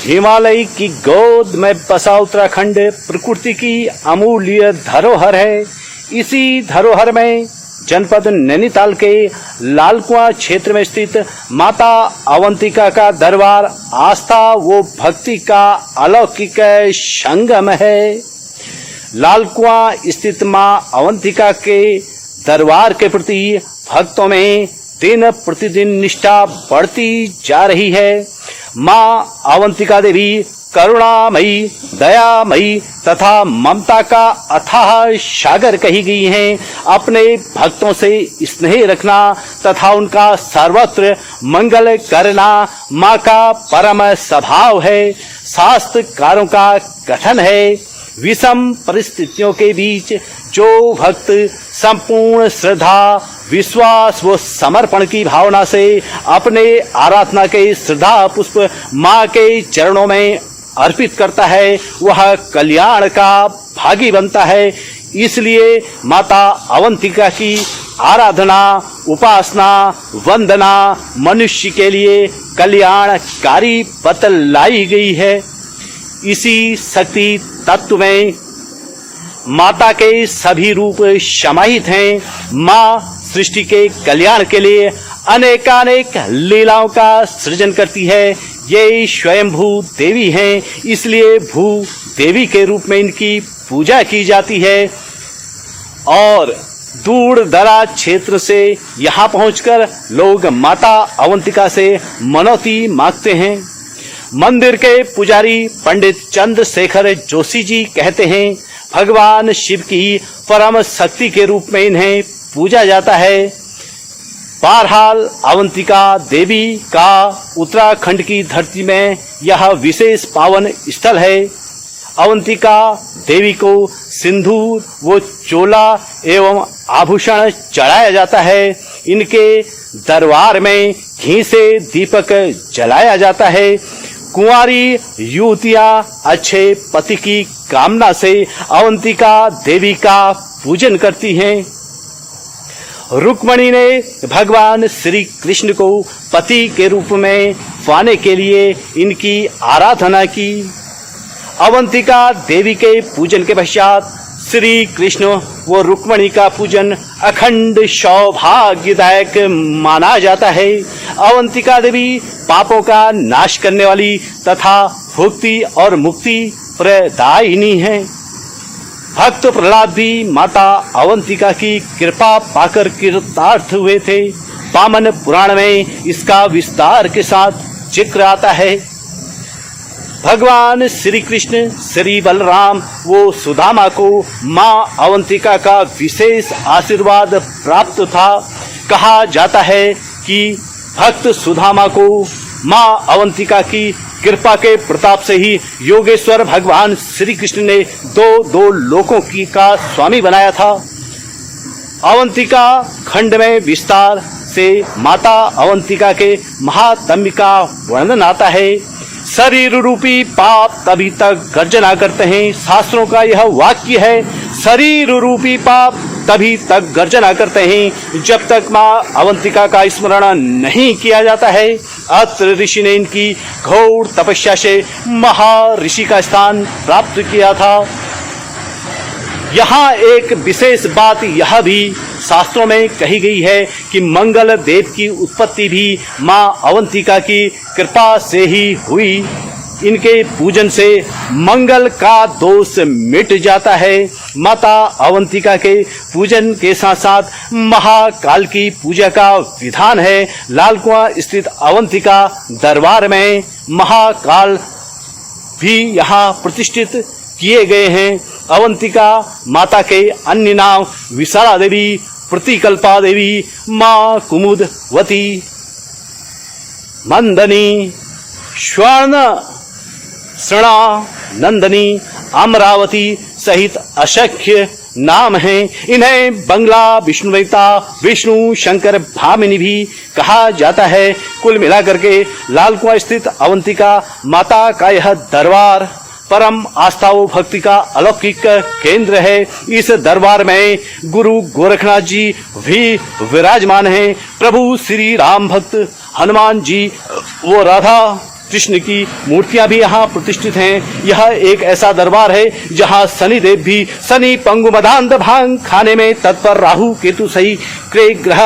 हिमालय की गोद में बसा उत्तराखंड प्रकृति की अमूल्य धरोहर है। इसी धरोहर में जनपद नैनीताल के लालकुआं क्षेत्र में स्थित माता अवंतिका का दरबार आस्था व भक्ति का अलौकिक संगम है। लालकुआं स्थित मां अवंतिका के दरबार के प्रति भक्तों में दिन प्रतिदिन निष्ठा बढ़ती जा रही है। मां अवंतिका देवी करुणामयी, दयामयी तथा ममता का अथाह सागर कही गई हैं। अपने भक्तों से स्नेह रखना तथा उनका सर्वत्र मंगल करना मां का परम स्वभाव है। शास्त्रकारों का कथन है, विषम परिस्थितियों के बीच जो भक्त संपूर्ण श्रद्धा, विश्वास व समर्पण की भावना से अपने आराधना के श्रद्धा पुष्प मां के चरणों में अर्पित करता है, वह कल्याण का भागी बनता है। इसलिए माता अवंतिका की आराधना, उपासना, वंदना मनुष्य के लिए कल्याणकारी बतलाई गई है। इसी शक्ति तत्व में माता के सभी रूप समाहित हैं। मां सृष्टि के कल्याण के लिए अनेकानेक लीलाओं का सृजन करती है। ये स्वयंभू देवी हैं, इसलिए भू देवी के रूप में इनकी पूजा की जाती है और दूर दराज क्षेत्र से यहाँ पहुंचकर लोग माता अवंतिका से मनौती मांगते हैं। मंदिर के पुजारी पंडित चंद्रशेखर जोशी जी कहते हैं, भगवान शिव की परम शक्ति के रूप में इन्हें पूजा जाता है। बहरहाल अवंतिका देवी का उत्तराखंड की धरती में यह विशेष पावन स्थल है। अवंतिका देवी को सिंदूर व चोला एवं आभूषण चढ़ाया जाता है। इनके दरबार में घी से दीपक जलाया जाता है। कुंवारी युवतियां अच्छे पति की कामना से अवंतिका देवी का पूजन करती हैं। रुक्मणी ने भगवान श्री कृष्ण को पति के रूप में पाने के लिए इनकी आराधना की। अवंतिका देवी के पूजन के पश्चात श्री कृष्ण व रुक्मणी का पूजन अखंड सौभाग्यदायक माना जाता है। अवंतिका देवी पापों का नाश करने वाली तथा भुक्ति और मुक्ति प्रदायिनी है। भक्त प्रहलाद भी माता अवंतिका की कृपा पाकर कृतार्थ हुए थे। वामन पुराण में इसका विस्तार के साथ जिक्र आता है। भगवान श्री कृष्ण, श्री बलराम वो सुदामा को मां अवंतिका का विशेष आशीर्वाद प्राप्त था। कहा जाता है कि भक्त सुदामा को मां अवंतिका की कृपा के प्रताप से ही योगेश्वर भगवान श्री कृष्ण ने दो लोकों की का स्वामी बनाया था। अवंतिका खंड में विस्तार से माता अवंतिका के महात्म्य का वर्णन आता है। शरीर रूपी पाप तभी तक गर्जना करते हैं। शास्त्रों का यह वाक्य है, शरीर रूपी पाप तभी तक गर्जना करते हैं जब तक मां अवंतिका का स्मरण नहीं किया जाता है। अत्र ऋषि ने इनकी घोर तपस्या से महर्षि का स्थान प्राप्त किया था। यहाँ एक विशेष बात यह भी शास्त्रों में कही गई है कि मंगल देव की उत्पत्ति भी मां अवंतिका की कृपा से ही हुई। इनके पूजन से मंगल का दोष मिट जाता है। माता अवंतिका के पूजन के साथ साथ महाकाल की पूजा का विधान है। लालकुआं स्थित अवंतिका दरबार में महाकाल भी यहाँ प्रतिष्ठित किए गए हैं। अवंतिका माता के अन्य नाम विशाला देवी, प्रतिकल्पा देवी, मां कुमुदवती, मंदनी, स्वर्ण सृणा, नंदनी, अमरावती सहित असंख्य नाम हैं। इन्हें बंगला विष्णुदेवता, विष्णु शंकर भामिनी भी कहा जाता है। कुल मिलाकर के लालकुआं स्थित अवंतिका माता का यह दरबार परम आस्था व भक्ति का अलौकिक केंद्र है। इस दरबार में गुरु गोरखनाथ जी भी विराजमान हैं। प्रभु श्री राम भक्त हनुमान जी व राधा कृष्ण की मूर्तियां भी यहाँ प्रतिष्ठित हैं। यह एक ऐसा दरबार है जहाँ शनिदेव भी शनि पंगु मदांध भांग खाने में तत्पर, राहु केतु सही क्रय ग्रह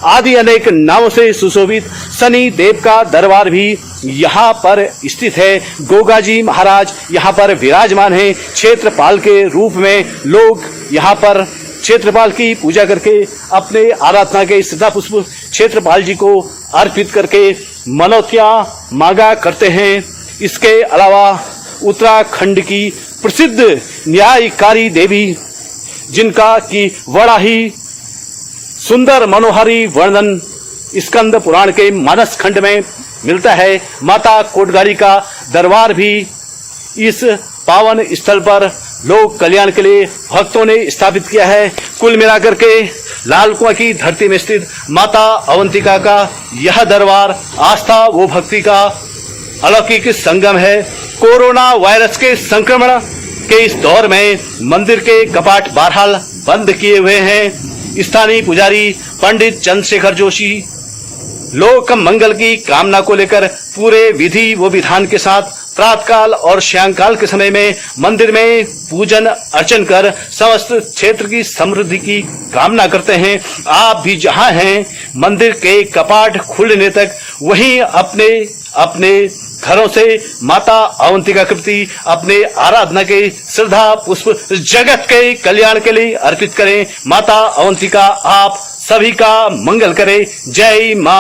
आदि अनेक नामों से सुशोभित शनि देव का दरबार भी यहाँ पर स्थित है। गोगा जी महाराज यहाँ पर विराजमान हैं। क्षेत्रपाल के रूप में लोग यहाँ पर क्षेत्रपाल की पूजा करके अपने आराधना के श्रद्धा पुष्प क्षेत्रपाल जी को अर्पित करके मनोतियां मांगा करते हैं। इसके अलावा उत्तराखंड की प्रसिद्ध न्यायकारी देवी, जिनका की बड़ा ही सुंदर मनोहारी वर्णन स्कंद पुराण के मानस खंड में मिलता है, माता कोटगाड़ी का दरबार भी इस पावन स्थल पर लोक कल्याण के लिए भक्तों ने स्थापित किया है। कुल मिलाकर के लाल कुआं की धरती में स्थित माता अवंतिका का यह दरबार आस्था व भक्ति का अलौकिक संगम है। कोरोना वायरस के संक्रमण के इस दौर में मंदिर के कपाट बहरहाल बंद किए हुए हैं। स्थानीय पुजारी पंडित चंद्रशेखर जोशी लोक मंगल की कामना को लेकर पूरे विधि व विधान के साथ प्रातःकाल और सायंकाल के समय में मंदिर में पूजन अर्चन कर समस्त क्षेत्र की समृद्धि की कामना करते हैं। आप भी जहां हैं, मंदिर के कपाट खुलने तक वहीं अपने अपने घरों से माता अवंतिका के प्रति अपने आराधना के श्रद्धा पुष्प जगत के कल्याण के लिए अर्पित करें। माता अवंतिका आप सभी का मंगल करे। जय मां।